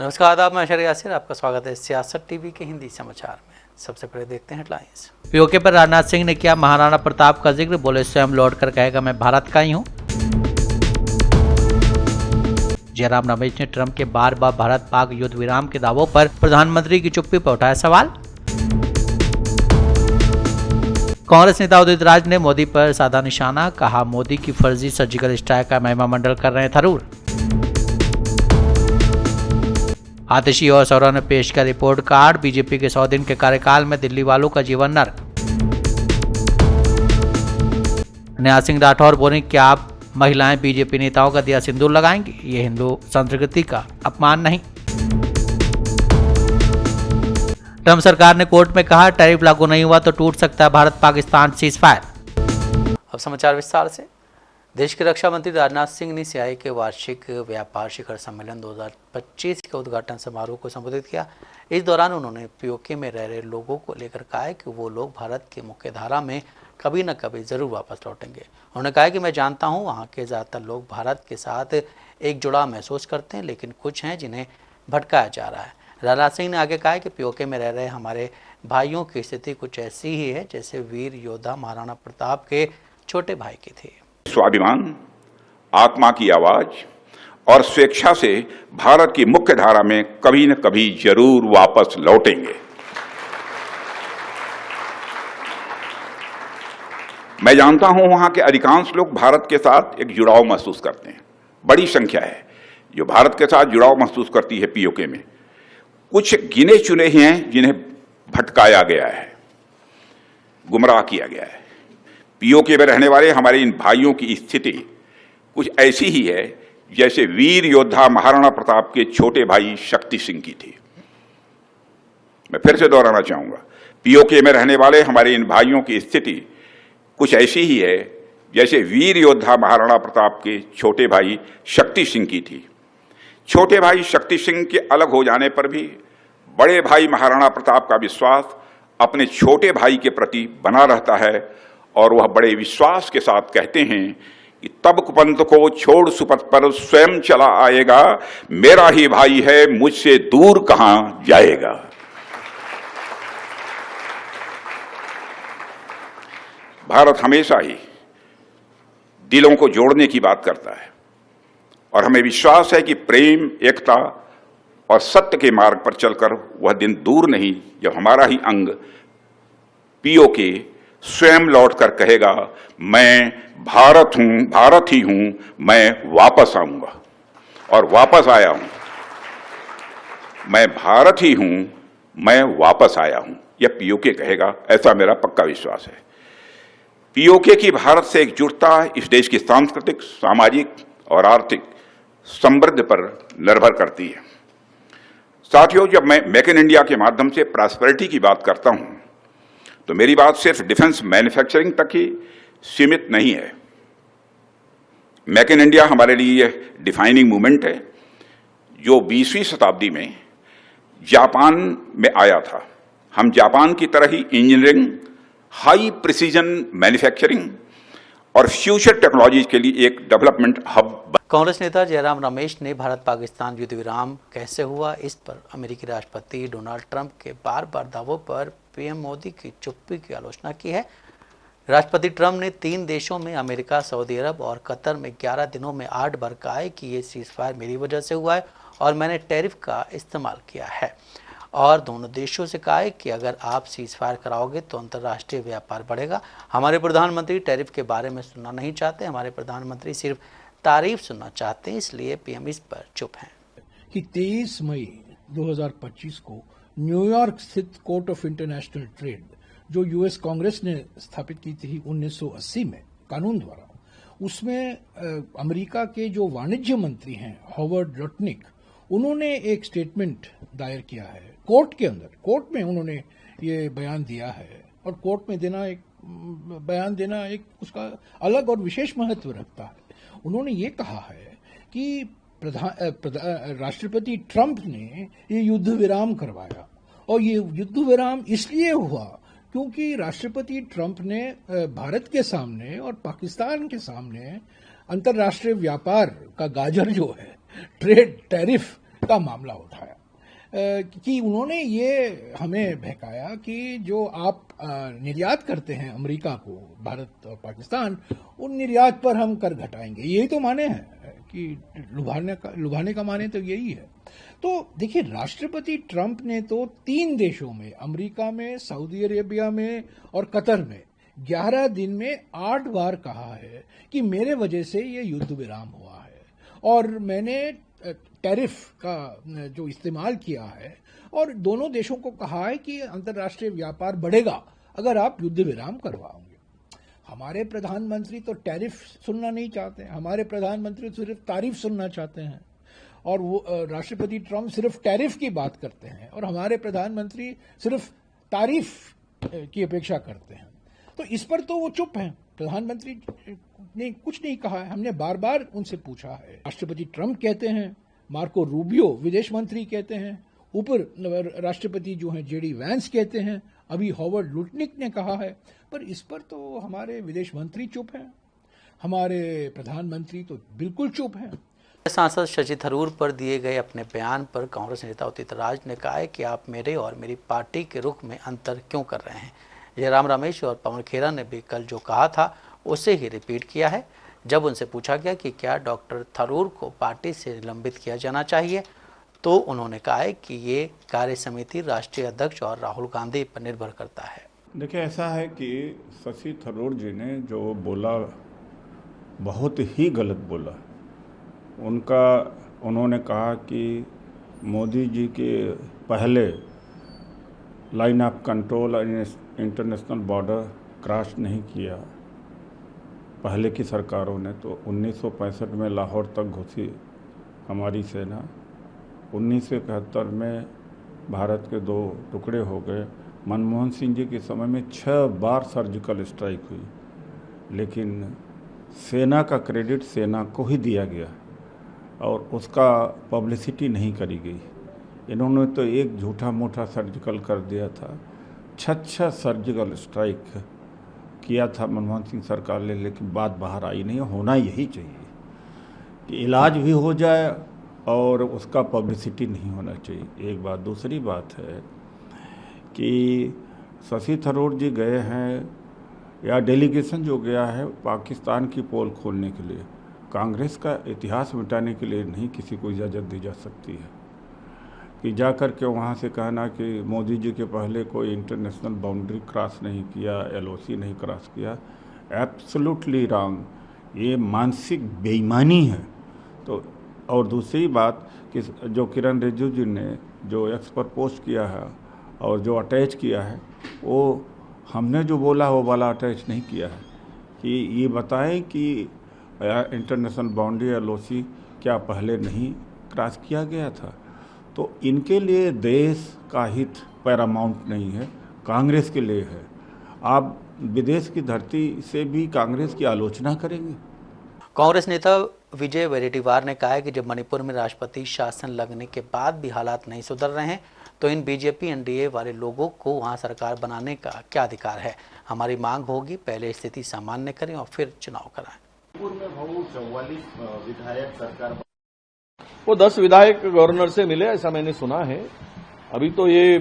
नमस्कार आदाब, मैं अशर यासिर, आपका स्वागत है सियासत टीवी के हिंदी समाचार में। सबसे पहले देखते हैं हेडलाइंस। पीओके पर राजनाथ सिंह ने किया महाराणा प्रताप का जिक्र, बोले स्वयं लौट कर कहेगा मैं भारत का ही हूं। जयराम रमेश ने ट्रंप के बार बार भारत पाक युद्ध विराम के दावों पर प्रधानमंत्री की चुप्पी पर उठाया सवाल। कांग्रेस नेता उदित राज ने मोदी पर साधा निशाना, कहा मोदी की फर्जी सर्जिकल स्ट्राइक का महिमा मंडल कर रहे हैं थरूर। आतिशी और सौरभ ने पेश किया रिपोर्ट कार्ड, बीजेपी के 100 दिन के कार्यकाल में दिल्ली वालों का जीवन नर्क। नेहा सिंह राठौर बोले क्या आप महिलाएं बीजेपी नेताओं का दिया सिंदूर लगाएंगी, ये हिंदू संस्कृति का अपमान नहीं। ट्रंप सरकार ने कोर्ट में कहा टैरिफ लागू नहीं हुआ तो टूट सकता है भारत पाकिस्तान सीजफायर। अब समाचार विस्तार से। देश के रक्षा मंत्री राजनाथ सिंह ने सीआईए के वार्षिक व्यापार शिखर सम्मेलन 2025 के उद्घाटन समारोह को संबोधित किया। इस दौरान उन्होंने पीओके में रह रहे लोगों को लेकर कहा कि वो लोग भारत की मुख्य धारा में कभी न कभी जरूर वापस लौटेंगे। उन्होंने कहा कि मैं जानता हूँ वहाँ के ज़्यादातर लोग भारत के साथ एक जुड़ाव महसूस करते हैं, लेकिन कुछ हैं जिन्हें भटकाया जा रहा है। राजनाथ सिंह ने आगे कहा कि पीओके में रह रहे हमारे भाइयों की स्थिति कुछ ऐसी ही है जैसे वीर योद्धा महाराणा प्रताप के छोटे भाई की थी। स्वाभिमान, आत्मा की आवाज और स्वेच्छा से भारत की मुख्य धारा में कभी न कभी जरूर वापस लौटेंगे। मैं जानता हूं वहां के अधिकांश लोग भारत के साथ एक जुड़ाव महसूस करते हैं। बड़ी संख्या है जो भारत के साथ जुड़ाव महसूस करती है। पीओके में कुछ गिने चुने ही हैं जिन्हें भटकाया गया है, गुमराह किया गया है। पीओके में रहने वाले हमारे इन भाइयों की स्थिति कुछ ऐसी ही है जैसे वीर योद्धा महाराणा प्रताप के छोटे भाई शक्ति सिंह की थी। मैं फिर से दोहराना चाहूंगा, पीओके में रहने वाले हमारे इन भाइयों की स्थिति कुछ ऐसी ही है जैसे वीर योद्धा महाराणा प्रताप के छोटे भाई शक्ति सिंह की थी। छोटे भाई शक्ति सिंह के अलग हो जाने पर भी बड़े भाई महाराणा प्रताप का विश्वास अपने छोटे भाई के प्रति बना रहता है और वह बड़े विश्वास के साथ कहते हैं कि तब कुपंथ को छोड़ सुपथ पर स्वयं चला आएगा, मेरा ही भाई है मुझसे दूर कहां जाएगा। भारत हमेशा ही दिलों को जोड़ने की बात करता है और हमें विश्वास है कि प्रेम, एकता और सत्य के मार्ग पर चलकर वह दिन दूर नहीं जब हमारा ही अंग पीओके स्वयं लौटकर कहेगा मैं भारत हूं, भारत ही हूं, मैं वापस आऊंगा। और वापस आया हूं, मैं भारत ही हूं, मैं वापस आया हूं, यह पीओके कहेगा, ऐसा मेरा पक्का विश्वास है। पीओके की भारत से एकजुटता इस देश की सांस्कृतिक, सामाजिक और आर्थिक समृद्धि पर निर्भर करती है। साथियों, जब मैं मेक इन इंडिया के माध्यम से प्रॉस्पेरिटी की बात करता हूं तो मेरी बात सिर्फ डिफेंस मैन्युफैक्चरिंग तक ही सीमित नहीं है। मेक इन इंडिया हमारे लिए यह डिफाइनिंग मूवमेंट है जो 20वीं शताब्दी में जापान में आया था। हम जापान की तरह ही इंजीनियरिंग, हाई प्रिसीजन मैन्युफैक्चरिंग और फ्यूचर टेक्नोलॉजी के लिए एक डेवलपमेंट हब। कांग्रेस नेता जयराम रमेश ने भारत पाकिस्तान युद्ध विराम कैसे हुआ, इस पर अमेरिकी राष्ट्रपति डोनाल्ड ट्रंप के बार बार दावों पर पीएम मोदी की चुप्पी की आलोचना की है। राष्ट्रपति ट्रंप ने 3 देशों में अमेरिका, सऊदी अरब और कतर में 11 दिनों में 8 बार कहा है कि ये सीजफायर मेरी वजह से हुआ है और मैंने टैरिफ का इस्तेमाल किया है, और दोनों देशों से कहा है कि अगर आप सीजफायर कराओगे तो अंतर्राष्ट्रीय व्यापार बढ़ेगा। हमारे प्रधानमंत्री टैरिफ के बारे में सुनना नहीं चाहते, हमारे प्रधानमंत्री सिर्फ तारीफ सुनना चाहते हैं, इसलिए पीएम इस पर चुप हैं। कि 23 मई 2025 को न्यूयॉर्क स्थित कोर्ट ऑफ इंटरनेशनल ट्रेड, जो यूएस कांग्रेस ने स्थापित की थी 1980 में कानून द्वारा, उसमें अमेरिका के जो वाणिज्य मंत्री हैं हॉवर्ड रोटनिक, उन्होंने एक स्टेटमेंट दायर किया है कोर्ट के अंदर। कोर्ट में उन्होंने ये बयान दिया है और कोर्ट में बयान देना एक उसका अलग और विशेष महत्व रखता है। उन्होंने ये कहा है कि राष्ट्रपति ट्रंप ने ये युद्ध विराम करवाया और ये युद्ध विराम इसलिए हुआ क्योंकि राष्ट्रपति ट्रंप ने भारत के सामने और पाकिस्तान के सामने अंतर्राष्ट्रीय व्यापार का गाजर जो है, ट्रेड टैरिफ का मामला उठाया कि उन्होंने ये हमें बहकाया कि जो आप निर्यात करते हैं अमेरिका को, भारत और पाकिस्तान, उन निर्यात पर हम कर घटाएंगे। यही तो माने हैं कि लुभाने का माने तो यही है। तो देखिए, राष्ट्रपति ट्रंप ने तो 3 देशों में, अमेरिका में, सऊदी अरेबिया में और कतर में 11 दिन में 8 बार कहा है कि मेरे वजह से ये युद्ध विराम हुआ है और मैंने टैरिफ का जो इस्तेमाल किया है और दोनों देशों को कहा है कि अंतर्राष्ट्रीय व्यापार बढ़ेगा अगर आप युद्ध विराम करवाओगे। हमारे प्रधानमंत्री तो टैरिफ सुनना नहीं चाहते हैं, हमारे प्रधानमंत्री सिर्फ तारीफ सुनना चाहते हैं और वो राष्ट्रपति ट्रंप सिर्फ टैरिफ की बात करते हैं और हमारे प्रधानमंत्री सिर्फ तारीफ की अपेक्षा करते हैं। तो इस पर तो वो चुप हैं। प्रधानमंत्री ने कुछ नहीं कहा है, हमने बार बार उनसे पूछा है। राष्ट्रपति ट्रंप कहते हैं, मार्को रूबियो विदेश मंत्री कहते हैं, उप राष्ट्रपति जो हैं जेडी वैंस कहते हैं, अभी हॉवर्ड लुटनिक ने कहा है, पर इस पर तो हमारे विदेश मंत्री चुप हैं, हमारे प्रधानमंत्री तो बिल्कुल चुप हैं। सांसद शशि थरूर पर दिए गए अपने बयान पर कांग्रेस नेता उदित राज ने कहा है कि आप मेरे और मेरी पार्टी के रुख में अंतर क्यों कर रहे हैं। जयराम रमेश और पवन खेरा ने भी कल जो कहा था उसे ही रिपीट किया है। जब उनसे पूछा गया कि क्या डॉक्टर थरूर को पार्टी से निलंबित किया जाना चाहिए तो उन्होंने कहा है कि ये कार्य समिति राष्ट्रीय अध्यक्ष और राहुल गांधी पर निर्भर करता है। देखिए, ऐसा है कि शशि थरूर जी ने जो बोला बहुत ही गलत बोला। उन्होंने कहा कि मोदी जी के पहले line of control international border cross नहीं किया पहले की सरकारों ने। तो 1965 में लाहौर तक घुसी हमारी सेना, 1971 में भारत के 2 टुकड़े हो गए। मनमोहन सिंह जी के समय में 6 बार सर्जिकल स्ट्राइक हुई, लेकिन सेना का क्रेडिट सेना को ही दिया गया और उसका पब्लिसिटी नहीं करी गई। इन्होंने तो एक झूठा मूठा सर्जिकल कर दिया था। 6 सर्जिकल स्ट्राइक किया था मनमोहन सिंह सरकार ने, लेकिन बात बाहर आई नहीं। होना यही चाहिए कि इलाज भी हो जाए और उसका पब्लिसिटी नहीं होना चाहिए, एक बात। दूसरी बात है कि शशि थरूर जी गए हैं या डेलीगेशन जो गया है पाकिस्तान की पोल खोलने के लिए, कांग्रेस का इतिहास मिटाने के लिए नहीं किसी को इजाज़त दी जा सकती है कि जा कर के वहाँ से कहना कि मोदी जी के पहले कोई इंटरनेशनल बाउंड्री क्रॉस नहीं किया, LOC नहीं क्रॉस किया। एब्सोल्युटली रॉन्ग, ये मानसिक बेईमानी है। तो और दूसरी बात कि जो किरण रिजिजू जी ने जो एक्स पर पोस्ट किया है और जो अटैच किया है, वो हमने जो बोला वो वाला अटैच नहीं किया है कि ये बताएं कि इंटरनेशनल बाउंड्री LOC क्या पहले नहीं क्रॉस किया गया था। तो इनके लिए देश का हित पैरामाउंट नहीं है, कांग्रेस के लिए है। आप विदेश की धरती से भी कांग्रेस की आलोचना करेंगे। कांग्रेस नेता विजय वडेट्टीवार ने कहा है कि जब मणिपुर में राष्ट्रपति शासन लगने के बाद भी हालात नहीं सुधर रहे हैं तो इन बीजेपी NDA वाले लोगों को वहां सरकार बनाने का क्या अधिकार है। हमारी मांग होगी पहले स्थिति सामान्य करें और फिर चुनाव कराएं। मणिपुर में 44 विधायक सरकार, वो 10 विधायक गवर्नर से मिले, ऐसा मैंने सुना है। अभी तो ये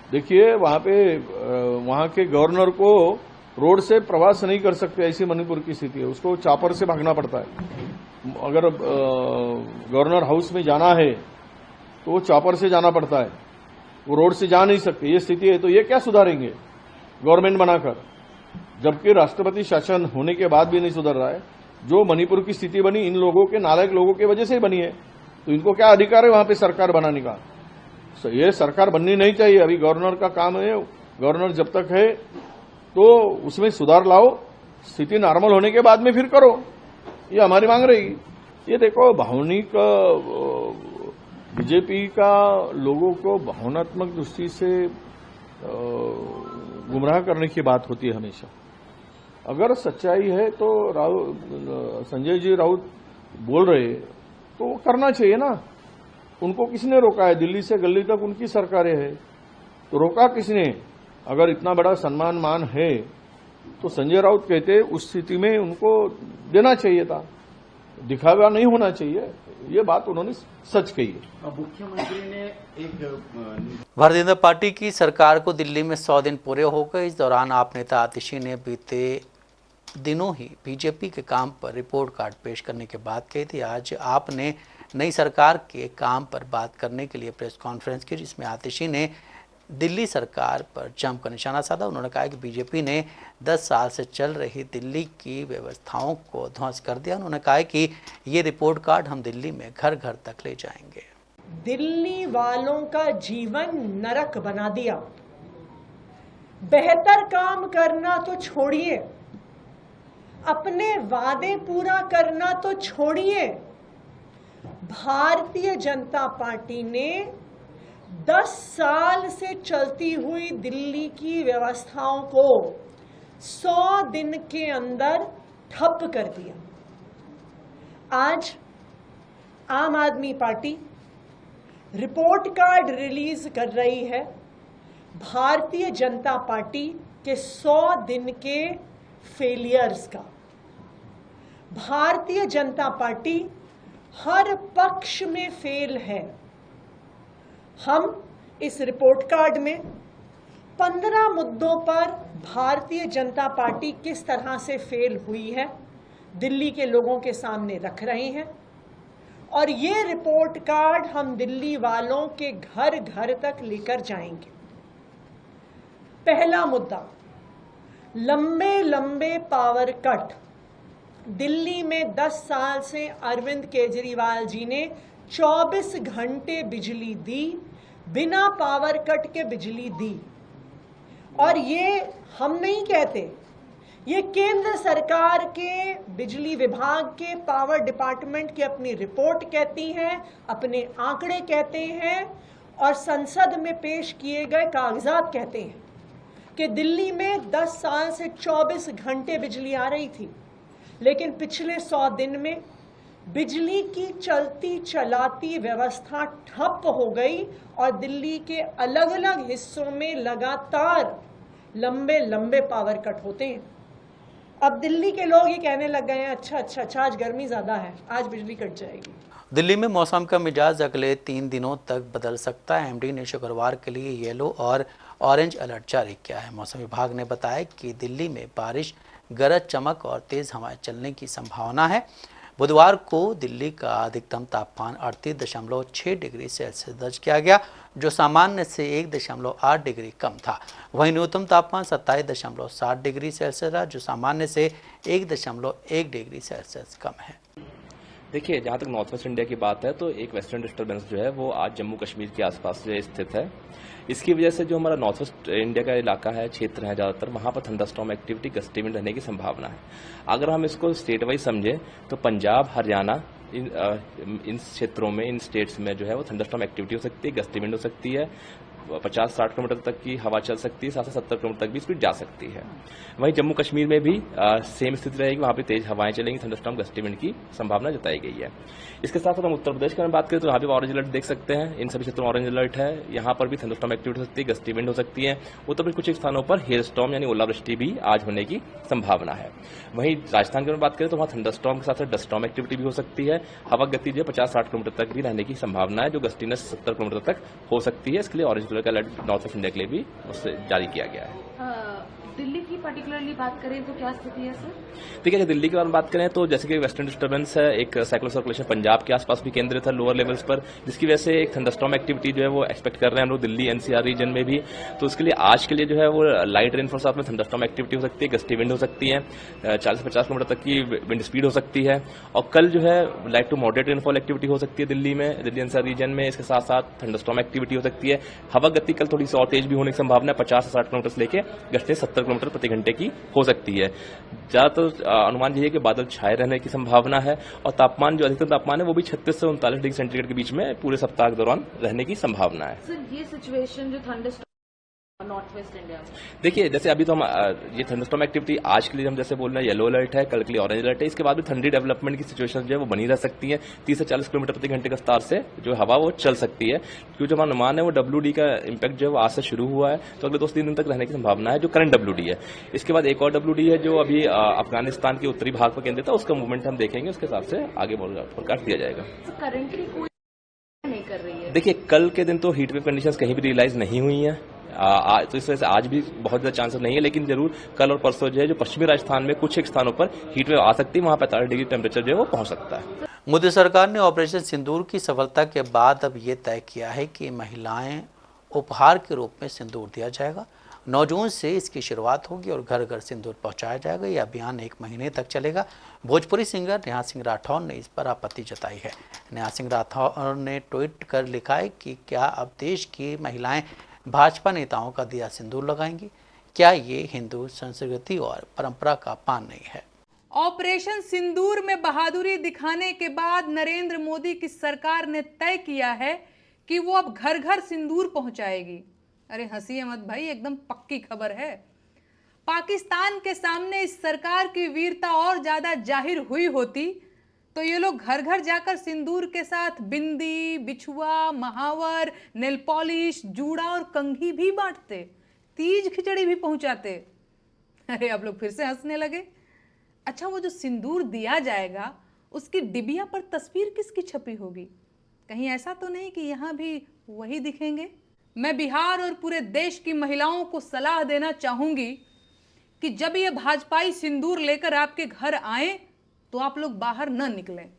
देखिए, वहां के गवर्नर को रोड से प्रवास नहीं कर सकते, ऐसी मणिपुर की स्थिति है। उसको चापर से भागना पड़ता है। अगर गवर्नर हाउस में जाना है तो वो चापर से जाना पड़ता है, वो रोड से जा नहीं सकते। ये स्थिति है, तो ये क्या सुधारेंगे गवर्नमेंट बनाकर, जबकि राष्ट्रपति शासन होने के बाद भी नहीं सुधर रहा है। जो मणिपुर की स्थिति बनी इन लोगों के, नालायक लोगों की वजह से ही बनी है। तो इनको क्या अधिकार है वहां पे सरकार बनाने का? ये सरकार बननी नहीं चाहिए। अभी गवर्नर का काम है, गवर्नर जब तक है तो उसमें सुधार लाओ, स्थिति नॉर्मल होने के बाद में फिर करो, ये हमारी मांग रहेगी। ये देखो, भावनिक बीजेपी का लोगों को भावनात्मक दृष्टि से गुमराह करने की बात होती है हमेशा। अगर सच्चाई है तो संजय जी राउत बोल रहे तो वो करना चाहिए ना। उनको किसने रोका है? दिल्ली से गली तक उनकी सरकारें है, तो रोका किसने? अगर इतना बड़ा सम्मान मान है तो संजय राउत कहते उस स्थिति में उनको देना चाहिए था। दिखावा नहीं होना चाहिए, ये बात उन्होंने सच कही है। मुख्यमंत्री ने एक भारतीय जनता पार्टी की सरकार को दिल्ली में 100 दिन पूरे हो गए। इस दौरान आप नेता आतिशी ने बीते दिनों ही बीजेपी के काम पर रिपोर्ट कार्ड पेश करने की बात कही थी। आज आपने नई सरकार के काम पर बात करने के लिए प्रेस कॉन्फ्रेंस की, जिसमें आतिशी ने दिल्ली सरकार पर जमकर निशाना साधा। उन्होंने कहा कि बीजेपी ने 10 साल से चल रही दिल्ली की व्यवस्थाओं को ध्वस्त कर दिया। उन्होंने कहा कि ये रिपोर्ट कार्ड हम दिल्ली में घर घर तक ले जाएंगे। दिल्ली वालों का जीवन नरक बना दिया। बेहतर काम करना तो छोड़िए, अपने वादे पूरा करना तो छोड़िए, भारतीय जनता पार्टी ने 10 साल से चलती हुई दिल्ली की व्यवस्थाओं को 100 दिन के अंदर ठप कर दिया। आज आम आदमी पार्टी रिपोर्ट कार्ड रिलीज कर रही है भारतीय जनता पार्टी के 100 दिन के फेलियर्स का। भारतीय जनता पार्टी हर पक्ष में फेल है। हम इस रिपोर्ट कार्ड में 15 मुद्दों पर भारतीय जनता पार्टी किस तरह से फेल हुई है दिल्ली के लोगों के सामने रख रहे हैं, और ये रिपोर्ट कार्ड हम दिल्ली वालों के घर घर तक लेकर जाएंगे। पहला मुद्दा, लंबे लंबे पावर कट। दिल्ली में 10 साल से अरविंद केजरीवाल जी ने 24 घंटे बिजली दी, बिना पावर कट के बिजली दी। और ये हम नहीं कहते, ये केंद्र सरकार के बिजली विभाग के पावर डिपार्टमेंट की अपनी रिपोर्ट कहती है, अपने आंकड़े कहते हैं, और संसद में पेश किए गए कागजात कहते हैं कि दिल्ली में 10 साल से 24 घंटे बिजली आ रही थी, लेकिन पिछले 100 दिन में बिजली की चलती चलाती व्यवस्था ठप हो गई और दिल्ली के अलग अलग हिस्सों में लगातार लंबे लंबे पावर कट होते हैं। अब दिल्ली के लोग ये कहने लग गए हैं, अच्छा आज गर्मी ज़्यादा है, आज बिजली कट जाएगी। दिल्ली में मौसम का मिजाज अगले 3 दिनों तक बदल सकता है। एमडी ने शुक्रवार के लिए येलो और ऑरेंज अलर्ट जारी किया है। मौसम विभाग ने बताया कि दिल्ली में बारिश, गरज चमक और तेज़ हवाएं चलने की संभावना है। बुधवार को दिल्ली का अधिकतम तापमान 38.6 डिग्री सेल्सियस दर्ज किया गया, जो सामान्य से 1.8 डिग्री कम था। वहीं न्यूनतम तापमान 27.7 डिग्री सेल्सियस रहा, जो सामान्य से 1.1 डिग्री सेल्सियस कम है। देखिए, जहाँ तक नॉर्थ वेस्ट इंडिया की बात है तो एक वेस्टर्न डिस्टर्बेंस जो है वो आज जम्मू कश्मीर के आसपास से स्थित है। इसकी वजह से जो हमारा नॉर्थ वेस्ट इंडिया का इलाका है, क्षेत्र है ज़्यादातर, वहाँ पर थंडरस्टॉर्म एक्टिविटी, गस्टी विंड रहने की संभावना है। अगर हम इसको स्टेट वाइज समझें तो पंजाब, हरियाणा, इन क्षेत्रों में, इन स्टेट्स में जो है वो थंडरस्टॉर्म एक्टिविटी हो सकती है, गस्टी विंड हो सकती है, 50-60 किलोमीटर तक की हवा चल सकती है, 70 किलोमीटर तक भी स्पीड जा सकती है। वहीं जम्मू कश्मीर में भी सेम स्थिति रहेगी, वहाँ पे तेज हवाएं चलेंगी, थंडरस्टॉर्म, गस्टी विंड की संभावना जताई गई है। इसके साथ साथ हम उत्तर प्रदेश की बात करें तो यहाँ पे ऑरेंज अलर्ट देख सकते हैं। इन सभी क्षेत्रों में ऑरेंज अलर्ट है। यहाँ पर भी थंडरस्टॉर्म एक्टिविटी हो सकती है, गस्टी विंड हो सकती है। उत्तर प्रदेश कुछ स्थानों पर हेल स्टॉर्म यानी ओलावृष्टि भी आज होने की संभावना है। वहीं राजस्थान की बात करें तो वहाँ थंडरस्टॉर्म के साथ साथ डस्ट स्टॉर्म एक्टिविटी भी हो सकती है। हवा गति जो 50-60 किलोमीटर तक भी रहने की संभावना है, जो गस्टीनेस 70 किलोमीटर तक हो सकती है। इसके लिए ऑरेंज कलर का अलर्ट नॉर्थ वेस्ट इंडिया के लिए भी उससे जारी किया गया है। दिल्ली की पर्टिकुलरली बात करें तो क्या स्थिति है सर? ठीक है, दिल्ली के बारे में बात करें तो जैसे कि वेस्टर्न डिस्टर्बेंस है, एक साइक्लोनिक सर्कुलेशन पंजाब के आसपास भी केंद्रित है लोअर लेवल्स पर, जिसकी वजह से एक थंडरस्टॉर्म एक्टिविटी जो है वो एक्सपेक्ट कर रहे हैं हम लोग दिल्ली एनसीआर रीजन में भी। तो उसके लिए आज के लिए जो है वो लाइट रेनफॉल साथ में थंडरस्टॉर्म एक्टिविटी हो सकती है, गस्टी विंड हो सकती है, 40-50 किलोमीटर तक की विंड स्पीड हो सकती है। और कल जो है light to moderate rainfall activity हो सकती है दिल्ली में, दिल्ली एनसीआर रीजन में। इसके साथ साथ थंडरस्टॉर्म एक्टिविटी हो सकती है। हवा गति कल थोड़ी सी और तेज भी होने की संभावना है, 50 से 60 किलोमीटर से लेकर गस्तें 70 किलोमीटर प्रति घंटे की हो सकती है। ज्यादातर अनुमान यही है कि बादल छाए रहने की संभावना है और तापमान जो अधिकतम तापमान है वो भी 36 से 39 डिग्री सेंटीग्रेड के बीच में पूरे सप्ताह के दौरान रहने की संभावना है। सर, ये सिचुएशन जो थंडरस्टॉर्म नॉर्थ वेस्ट इंडिया में? देखिए, जैसे अभी तो हम ये थंडरस्टॉर्म एक्टिविटी आज के लिए हम जैसे बोल रहे हैं येलो अलर्ट है, कल के लिए ऑरेंज अलर्ट है। इसके बाद भी ठंडी डेवलपमेंट की सिचुएशन जो है वो बनी रह सकती है। 30 से 40 किलोमीटर प्रति घंटे की रफ्तार से जो हवा वो चल सकती है, क्योंकि जो हमारा अनुमान है वो WD का इम्पैक्ट जो है वो आज से शुरू हुआ है, तो अगले 2-3 दिन तक रहने की संभावना है, जो करंट WD है। इसके बाद एक और WD है जो अभी अफगानिस्तान के उत्तरी भाग पर केंद्रित है, उसका मूवमेंट हम देखेंगे, उसके हिसाब से आगे फोरकास्ट दिया जाएगा। करंटली कोई नहीं कर रही है? देखिए, कल के दिन तो हीट वेव कंडीशंस कहीं भी रियलाइज नहीं हुई हैं, तो इस वजह से आज भी बहुत ज्यादा चांसेस नहीं है, लेकिन जरूर कल और परसों जो है जो पश्चिमी राजस्थान में कुछ एक स्थानों पर हीट वेव आ सकती है, वहां 45 डिग्री टेम्परेचर जो है वो पहुंच सकता है। मोदी सरकार ने ऑपरेशन सिंदूर की सफलता के बाद अब ये तय किया है कि महिलाएं उपहार के रूप में सिंदूर दिया जाएगा। 9 जून से इसकी शुरुआत होगी और घर घर सिंदूर पहुंचाया जाएगा। यह अभियान 1 महीने तक चलेगा। भोजपुरी सिंगर नेहा सिंह राठौर ने इस पर आपत्ति जताई है। नेहा सिंह राठौर ने ट्वीट कर लिखा है कि क्या अब देश की महिलाएं भाजपा नेताओं का दिया सिंदूर लगाएंगी? क्या ये हिंदू संस्कृति और परंपरा का पान नहीं है? ऑपरेशन सिंदूर में बहादुरी दिखाने के बाद नरेंद्र मोदी की सरकार ने तय किया है कि वो अब घर घर सिंदूर पहुंचाएगी। अरे हंसिए मत भाई, एकदम पक्की खबर है। पाकिस्तान के सामने इस सरकार की वीरता और ज्यादा जाहिर हुई होती तो ये लोग घर घर जाकर सिंदूर के साथ बिंदी, बिछुआ, महावर, नेल पॉलिश, जूड़ा और कंघी भी बांटते, तीज खिचड़ी भी पहुंचाते। अरे आप लोग फिर से हंसने लगे। अच्छा, वो जो सिंदूर दिया जाएगा उसकी डिबिया पर तस्वीर किसकी छपी होगी? कहीं ऐसा तो नहीं कि यहाँ भी वही दिखेंगे? मैं बिहार और पूरे देश की महिलाओं को सलाह देना चाहूंगी कि जब ये भाजपाई सिंदूर लेकर आपके घर आए तो आप लोग बाहर न निकलें।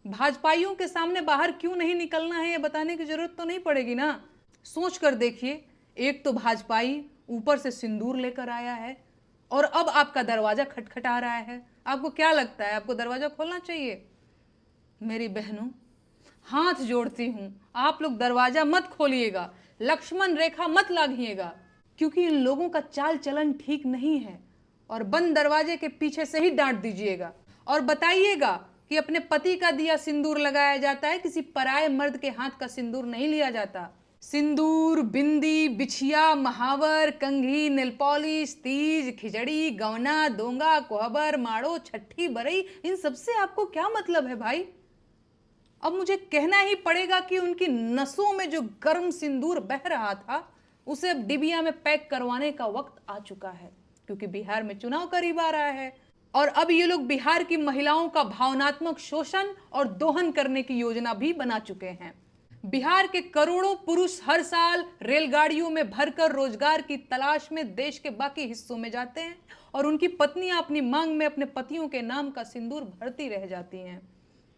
भाजपाइयों के सामने बाहर क्यों नहीं निकलना है ये बताने की जरूरत तो नहीं पड़ेगी ना। सोच कर देखिए, एक तो भाजपाई ऊपर से सिंदूर लेकर आया है और अब आपका दरवाजा खटखटा रहा है। आपको क्या लगता है, आपको दरवाजा खोलना चाहिए? मेरी बहनों, हाथ जोड़ती हूं, आप लोग दरवाजा मत खोलिएगा, लक्ष्मण रेखा मत लागिएगा, क्योंकि इन लोगों का चाल चलन ठीक नहीं है। और बंद दरवाजे के पीछे से ही डांट दीजिएगा और बताइएगा कि अपने पति का दिया सिंदूर लगाया जाता है, किसी पराये मर्द के हाथ का सिंदूर नहीं लिया जाता। सिंदूर, बिंदी, बिछिया, महावर, कंघी, नेल पॉलिश, तीज, खिचड़ी, गवना, दोंगा, कोहबर, माड़ो, छठी, बरई, इन सबसे आपको क्या मतलब है भाई? अब मुझे कहना ही पड़ेगा कि उनकी नसों में जो गर्म सिंदूर बह रहा था उसे अब डिबिया में पैक करवाने का वक्त आ चुका है, क्योंकि बिहार में चुनाव करीब आ रहा है और अब ये लोग बिहार की महिलाओं का भावनात्मक शोषण और दोहन करने की योजना भी बना चुके हैं। बिहार के करोड़ों पुरुष हर साल रेलगाड़ियों में भरकर रोजगार की तलाश में देश के बाकी हिस्सों में जाते हैं और उनकी पत्नियां अपनी मांग में अपने पतियों के नाम का सिंदूर भरती रह जाती हैं,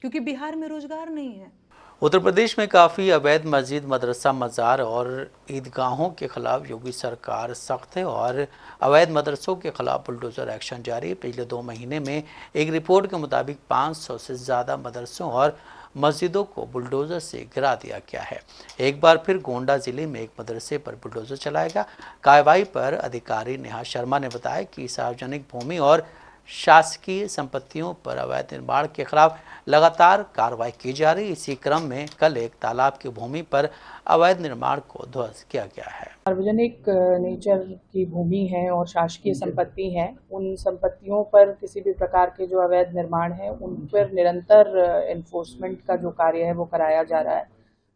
क्योंकि बिहार में रोजगार नहीं है। उत्तर प्रदेश में काफ़ी अवैध मस्जिद, मदरसा, मज़ार और ईदगाहों के खिलाफ योगी सरकार सख्त है और अवैध मदरसों के खिलाफ बुलडोज़र एक्शन जारी है। पिछले 2 महीने में एक रिपोर्ट के मुताबिक 500 से ज़्यादा मदरसों और मस्जिदों को बुलडोज़र से गिरा दिया गया है। एक बार फिर गोंडा जिले में एक मदरसे पर बुलडोज़र चलाया गया। कार्रवाई पर अधिकारी नेहा शर्मा ने बताया कि सार्वजनिक भूमि और शासकीय संपत्तियों पर अवैध निर्माण के खिलाफ लगातार कार्रवाई की जा रही। इसी क्रम में कल एक तालाब की भूमि पर अवैध निर्माण को ध्वस्त किया गया है। सार्वजनिक नेचर की भूमि है और शासकीय संपत्ति है, उन संपत्तियों पर किसी भी प्रकार के जो अवैध निर्माण है उन पर निरंतर एनफोर्समेंट का जो कार्य है वो कराया जा रहा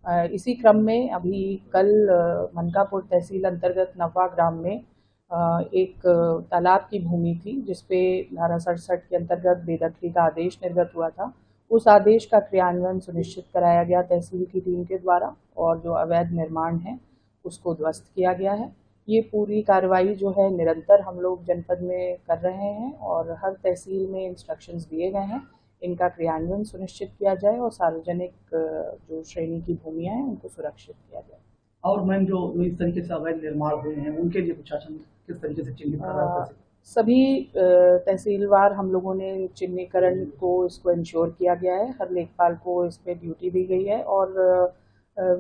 है। इसी क्रम में अभी कल मनकापुर तहसील अंतर्गत नवा ग्राम में एक तालाब की भूमि थी जिसपे धारा 67 के अंतर्गत बेदखली का आदेश निर्गत हुआ था। उस आदेश का क्रियान्वयन सुनिश्चित कराया गया तहसील की टीम के द्वारा और जो अवैध निर्माण है उसको ध्वस्त किया गया है। ये पूरी कार्रवाई जो है निरंतर हम लोग जनपद में कर रहे हैं और हर तहसील में इंस्ट्रक्शंस दिए गए हैं, इनका क्रियान्वयन सुनिश्चित किया जाए और सार्वजनिक जो श्रेणी की भूमियाँ हैं उनको सुरक्षित किया जाए। और मैम जो इस तरीके से अवैध निर्माण हुए हैं उनके लिए प्रशासन किस तरीके से चिन्हित कर रहा है? सभी तहसीलवार हम लोगों ने चिन्हीकरण को इसको इंश्योर किया गया है, हर लेखपाल को इस पे ड्यूटी दी गई है और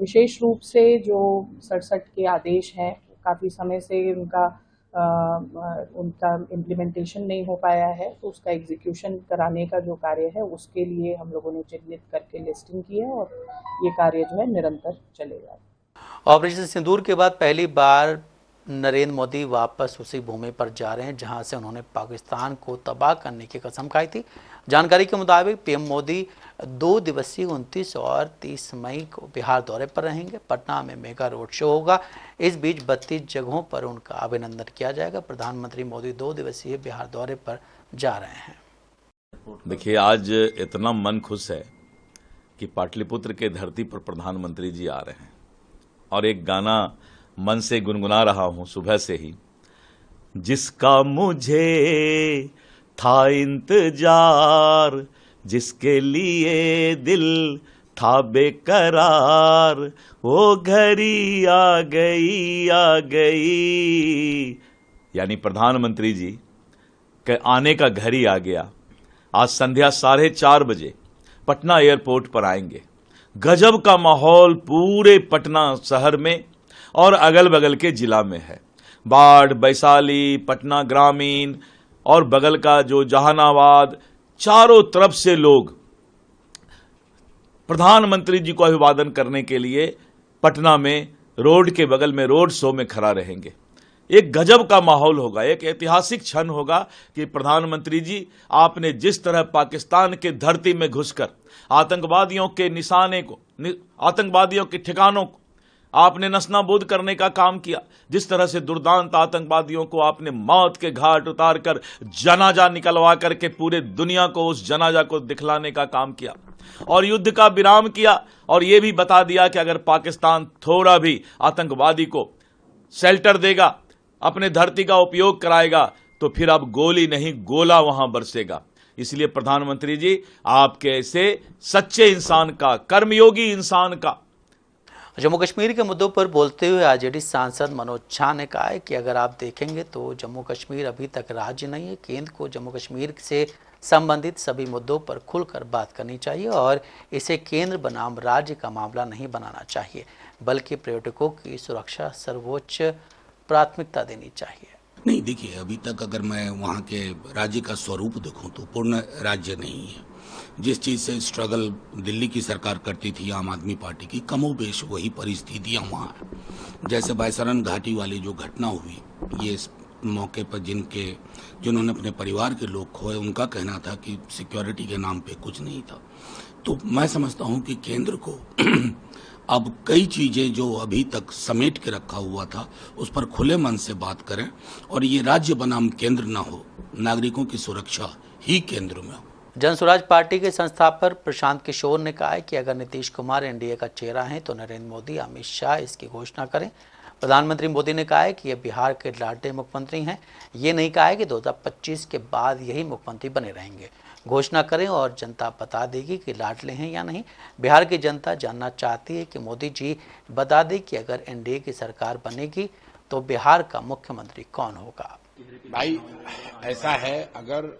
विशेष रूप से जो 67 के आदेश हैं काफ़ी समय से उनका इम्प्लीमेंटेशन नहीं हो पाया है, तो उसका एग्जीक्यूशन कराने का जो कार्य है उसके लिए हम लोगों ने चिन्हित करके लिस्टिंग की है और ये कार्य जो है निरंतर चलेगा। ऑपरेशन सिंदूर के बाद पहली बार नरेंद्र मोदी वापस उसी भूमि पर जा रहे हैं जहां से उन्होंने पाकिस्तान को तबाह करने की कसम खाई थी। जानकारी के मुताबिक पीएम मोदी 2 दिवसीय 29 और 30 मई को बिहार दौरे पर रहेंगे। पटना में मेगा रोड शो होगा। इस बीच 32 जगहों पर उनका अभिनंदन किया जाएगा। प्रधानमंत्री मोदी 2 दिवसीय बिहार दौरे पर जा रहे हैं। देखिए, आज इतना मन खुश है कि पाटलिपुत्र के धरती पर प्रधानमंत्री जी आ रहे हैं और एक गाना मन से गुनगुना रहा हूं सुबह से ही। जिसका मुझे था इंतजार, जिसके लिए दिल था बेकरार, वो घड़ी आ गई। यानी प्रधानमंत्री जी के आने का घड़ी आ गया। आज संध्या 4:30 बजे पटना एयरपोर्ट पर आएंगे। गजब का माहौल पूरे पटना शहर में और अगल बगल के जिला में है। बाढ़, वैशाली, पटना ग्रामीण और बगल का जो जहानाबाद, चारों तरफ से लोग प्रधानमंत्री जी को अभिवादन करने के लिए पटना में रोड के बगल में रोड शो में खड़ा रहेंगे। एक गजब का माहौल होगा, एक ऐतिहासिक क्षण होगा कि प्रधानमंत्री जी आपने जिस तरह पाकिस्तान के धरती में घुसकर आतंकवादियों के निशाने को, आतंकवादियों के ठिकानों को आपने नस्तानाबूद करने का काम किया, जिस तरह से दुर्दांत आतंकवादियों को आपने मौत के घाट उतारकर जनाजा निकलवा करके पूरे दुनिया को उस जनाजा को दिखलाने का काम किया और युद्ध का विराम किया और यह भी बता दिया कि अगर पाकिस्तान थोड़ा भी आतंकवादी को शेल्टर देगा, अपने धरती का उपयोग कराएगा, तो फिर अब गोली नहीं गोला वहां बरसेगा। इसलिए प्रधानमंत्री जी आपके ऐसे सच्चे इंसान का, कर्मयोगी इंसान का। जम्मू कश्मीर के मुद्दों पर बोलते हुए आरजेडी सांसद मनोज झा ने कहा है कि अगर आप देखेंगे तो जम्मू कश्मीर अभी तक राज्य नहीं है। केंद्र को जम्मू कश्मीर से संबंधित सभी मुद्दों पर खुलकर बात करनी चाहिए और इसे केंद्र बनाम राज्य का मामला नहीं बनाना चाहिए, बल्कि पर्यटकों की सुरक्षा सर्वोच्च प्राथमिकता देनी चाहिए। नहीं, देखिए, अभी तक अगर मैं वहाँ के राज्य का स्वरूप देखूं तो पूर्ण राज्य नहीं है। जिस चीज से स्ट्रगल दिल्ली की सरकार करती थी, आम आदमी पार्टी की, कमोबेश वही परिस्थितियां वहाँ हैं। जैसे बायसरन घाटी वाली जो घटना हुई, ये इस मौके पर जिन्होंने अपने परिवार के लोग खोए, उनका कहना था कि सिक्योरिटी के नाम पे कुछ नहीं था। तो मैं समझता हूँ कि केंद्र को अब कई चीजें जो अभी तक समेट के रखा हुआ था उस पर खुले मन से बात करें और ये राज्य बनाम केंद्र ना हो, नागरिकों की सुरक्षा ही केंद्र में हो। जन स्वराज पार्टी के संस्थापक प्रशांत किशोर ने कहा है कि अगर नीतीश कुमार एनडीए का चेहरा है तो नरेंद्र मोदी, अमित शाह इसकी घोषणा करें। प्रधानमंत्री मोदी ने कहा है कि ये बिहार के लाडले मुख्यमंत्री हैं। ये नहीं कहा है कि 2025 के बाद यही मुख्यमंत्री बने रहेंगे। घोषणा करें और जनता बता देगी कि लाडले हैं या नहीं। बिहार की जनता जानना चाहती है कि मोदी जी बता दें कि अगर एनडीए की सरकार बनेगी तो बिहार का मुख्यमंत्री कौन होगा। भाई, ऐसा है, अगर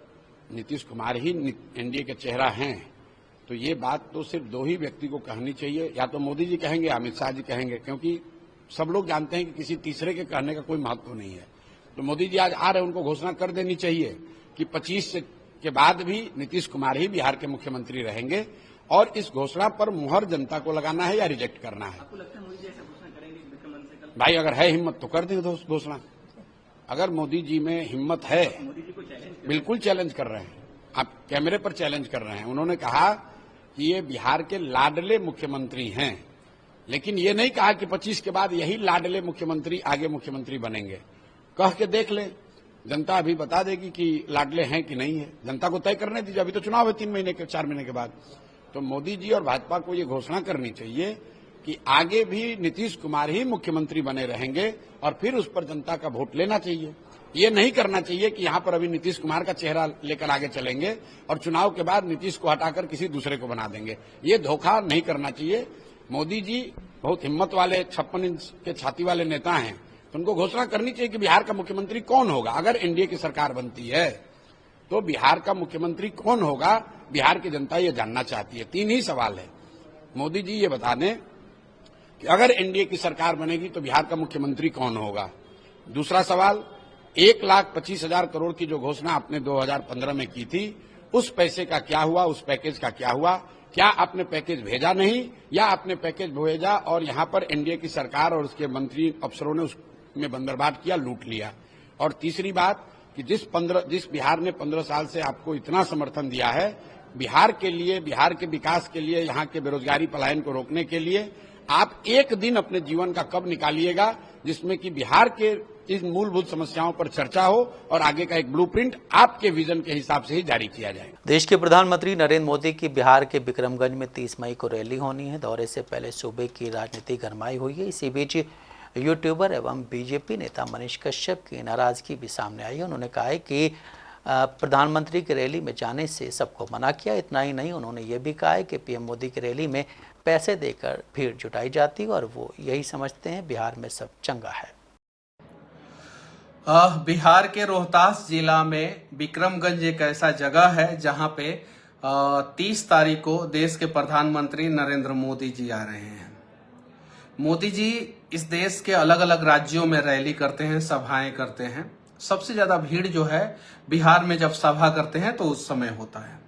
नीतीश कुमार ही एनडीए के चेहरा हैं तो ये बात तो सिर्फ 2 ही व्यक्ति को कहनी चाहिए, या तो मोदी जी कहेंगे, अमित शाह जी कहेंगे, क्योंकि सब लोग जानते हैं कि किसी तीसरे के कहने का कोई महत्व नहीं है। तो मोदी जी आज आ रहे, उनको घोषणा कर देनी चाहिए कि 25 के बाद भी नीतीश कुमार ही बिहार के मुख्यमंत्री रहेंगे और इस घोषणा पर मुहर जनता को लगाना है या रिजेक्ट करना है। भाई, अगर है हिम्मत तो कर दें दोस्त घोषणा। अगर मोदी जी में हिम्मत है, बिल्कुल चैलेंज कर रहे हैं, आप कैमरे पर चैलेंज कर रहे हैं। उन्होंने कहा कि ये बिहार के लाडले मुख्यमंत्री हैं, लेकिन ये नहीं कहा कि 25 के बाद यही लाडले मुख्यमंत्री आगे मुख्यमंत्री बनेंगे। कह के देख ले, जनता अभी बता देगी कि लाडले हैं कि नहीं है। जनता को तय करने दीजिए, अभी तो चुनाव है 3 महीने के 4 महीने के बाद। तो मोदी जी और भाजपा को ये घोषणा करनी चाहिए कि आगे भी नीतीश कुमार ही मुख्यमंत्री बने रहेंगे और फिर उस पर जनता का वोट लेना चाहिए। ये नहीं करना चाहिए कि यहां पर अभी नीतीश कुमार का चेहरा लेकर आगे चलेंगे और चुनाव के बाद नीतीश को हटाकर किसी दूसरे को बना देंगे। ये धोखा नहीं करना चाहिए। मोदी जी बहुत हिम्मत वाले 56 इंच के छाती वाले नेता हैं, तो उनको घोषणा करनी चाहिए कि बिहार का मुख्यमंत्री कौन होगा। अगर एनडीए की सरकार बनती है तो बिहार का मुख्यमंत्री कौन होगा, बिहार की जनता ये जानना चाहती है। 3 ही सवाल है। मोदी जी ये बता दें कि अगर एनडीए की सरकार बनेगी तो बिहार का मुख्यमंत्री कौन होगा। दूसरा सवाल, 1,25,000 करोड़ की जो घोषणा आपने 2015 में की थी, उस पैसे का क्या हुआ, उस पैकेज का क्या हुआ। क्या आपने पैकेज भेजा नहीं, या आपने पैकेज भेजा और यहां पर एनडीए की सरकार और उसके मंत्री अफसरों ने उस में बंदरबाट किया, लूट लिया। और तीसरी बात कि जिस बिहार ने 15 साल से आपको इतना समर्थन दिया है, बिहार के लिए, बिहार के विकास के लिए, यहाँ के बेरोजगारी पलायन को रोकने के लिए आप एक दिन अपने जीवन का कब निकालिएगा जिसमें कि बिहार के इस मूलभूत समस्याओं पर चर्चा हो और आगे का एक ब्लूप्रिंट आपके विजन के हिसाब से ही जारी किया जाए। देश के प्रधानमंत्री नरेंद्र मोदी की बिहार के विक्रमगंज में 30 मई को रैली होनी है। दौरे से पहले सूबे की राजनीति गरमाई हुई है। इसी बीच यूट्यूबर एवं बीजेपी नेता मनीष कश्यप की नाराजगी भी सामने आई है। उन्होंने कहा है कि प्रधानमंत्री की रैली में जाने से सबको मना किया। इतना ही नहीं, उन्होंने ये भी कहा है कि पीएम मोदी की रैली में पैसे देकर भीड़ जुटाई जाती है और वो यही समझते हैं बिहार में सब चंगा है। बिहार के रोहतास जिला में विक्रमगंज एक ऐसा जगह है जहां पे 30 तारीख को देश के प्रधानमंत्री नरेंद्र मोदी जी आ रहे हैं। मोदी जी इस देश के अलग अलग राज्यों में रैली करते हैं, सभाएं करते हैं। सबसे ज्यादा भीड़ जो है बिहार में जब सभा करते हैं तो उस समय होता है।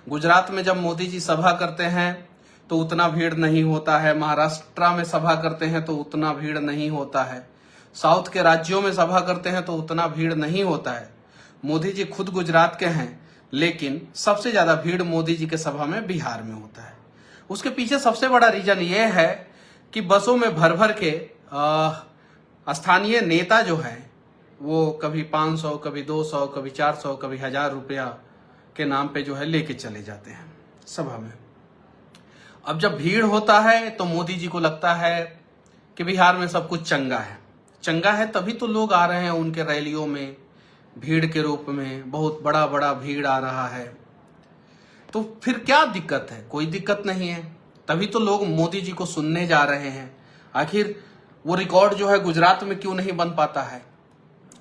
गुजरात में जब मोदी जी सभा करते हैं तो उतना भीड़ नहीं होता है। महाराष्ट्र में सभा करते हैं तो उतना भीड़ नहीं होता है। साउथ के राज्यों में सभा करते हैं तो उतना भीड़ नहीं होता है। मोदी जी खुद गुजरात के हैं, लेकिन सबसे ज्यादा भीड़ मोदी जी के सभा में बिहार में होता है। उसके पीछे सबसे बड़ा रीजन ये है कि बसों में भर भर के स्थानीय नेता जो है वो कभी 500, कभी 200, कभी 400, कभी 1000 रुपया के नाम पे जो है लेके चले जाते हैं सभा में। अब जब भीड़ होता है तो मोदी जी को लगता है कि बिहार में सब कुछ चंगा है। चंगा है तभी तो लोग आ रहे हैं उनके रैलियों में, भीड़ के रूप में बहुत बड़ा बड़ा भीड़ आ रहा है। तो फिर क्या दिक्कत है? कोई दिक्कत नहीं है। तभी तो लोग मोदी जी को सुनने जा रहे हैं। आखिर वो रिकॉर्ड जो है गुजरात में क्यों नहीं बन पाता है?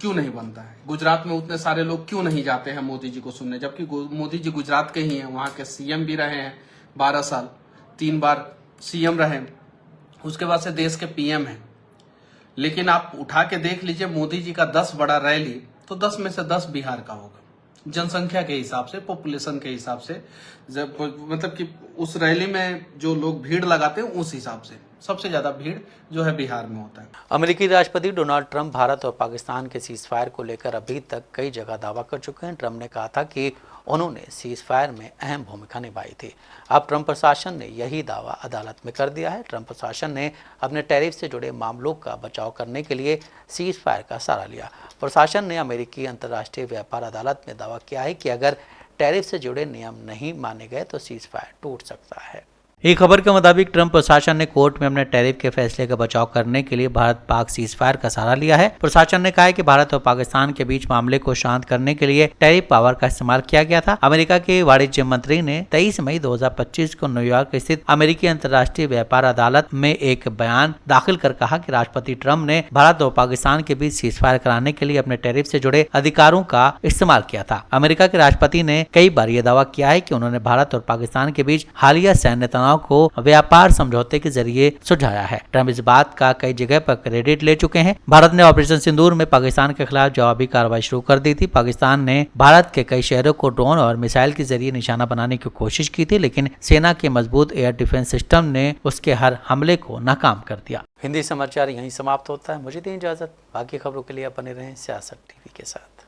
क्यों नहीं बनता है? गुजरात में उतने सारे लोग क्यों नहीं जाते हैं मोदी जी को सुनने, जबकि मोदी जी गुजरात के ही हैं, वहां के सीएम भी रहे हैं 12 साल, 3 बार सीएम रहे, उसके बाद से देश के पीएम हैं। लेकिन आप उठा के देख लीजिए मोदी जी का 10 बड़ा रैली तो 10 में से 10 बिहार का होगा, जनसंख्या के हिसाब से, पॉपुलेशन के हिसाब से, मतलब कि उस रैली में जो लोग भीड़ लगाते हैं उस हिसाब से सबसे ज्यादा भीड़ जो है बिहार में होता है। अमेरिकी राष्ट्रपति डोनाल्ड ट्रंप भारत और पाकिस्तान के सीज फायर को लेकर अभी तक कई जगह दावा कर चुके हैं। ट्रंप ने कहा था कि उन्होंने सीज फायर में अहम भूमिका निभाई थी। अब ट्रंप प्रशासन ने यही दावा अदालत में कर दिया है। ट्रंप प्रशासन ने अपने टैरिफ से जुड़े मामलों का बचाव करने के लिए सीज फायर का सहारा लिया। प्रशासन ने अमेरिकी अंतर्राष्ट्रीय व्यापार अदालत में दावा किया है कि अगर टैरिफ से जुड़े नियम नहीं माने गए तो सीज फायर टूट सकता है। एक खबर के मुताबिक ट्रंप प्रशासन ने कोर्ट में अपने टैरिफ के फैसले का बचाव करने के लिए भारत पाक सीज फायर का सहारा लिया है। प्रशासन ने कहा है कि भारत और पाकिस्तान के बीच मामले को शांत करने के लिए टैरिफ पावर का इस्तेमाल किया गया था। अमेरिका के वाणिज्य मंत्री ने 23 मई 2025 को न्यूयॉर्क स्थित अमेरिकी अंतर्राष्ट्रीय व्यापार अदालत में एक बयान दाखिल कर कहा कि राष्ट्रपति ट्रंप ने भारत और पाकिस्तान के बीच सीज फायर कराने के लिए अपने टैरिफ से जुड़े अधिकारों का इस्तेमाल किया था। अमेरिका के राष्ट्रपति ने कई बार यह दावा किया है कि उन्होंने भारत और पाकिस्तान के बीच हालिया सैन्य तनाव को व्यापार समझौते के जरिए सुलझाया है। ट्रंप इस बात का कई जगह पर क्रेडिट ले चुके हैं। भारत ने ऑपरेशन सिंदूर में पाकिस्तान के खिलाफ जवाबी कार्रवाई शुरू कर दी थी। पाकिस्तान ने भारत के कई शहरों को ड्रोन और मिसाइल के जरिए निशाना बनाने की कोशिश की थी, लेकिन सेना के मजबूत एयर डिफेंस सिस्टम ने उसके हर हमले को नाकाम कर दिया। हिंदी समाचार यहीं समाप्त होता है। मुझे दें इजाजत। बाकी खबरों के लिए बने रहें सियासत टीवी के साथ।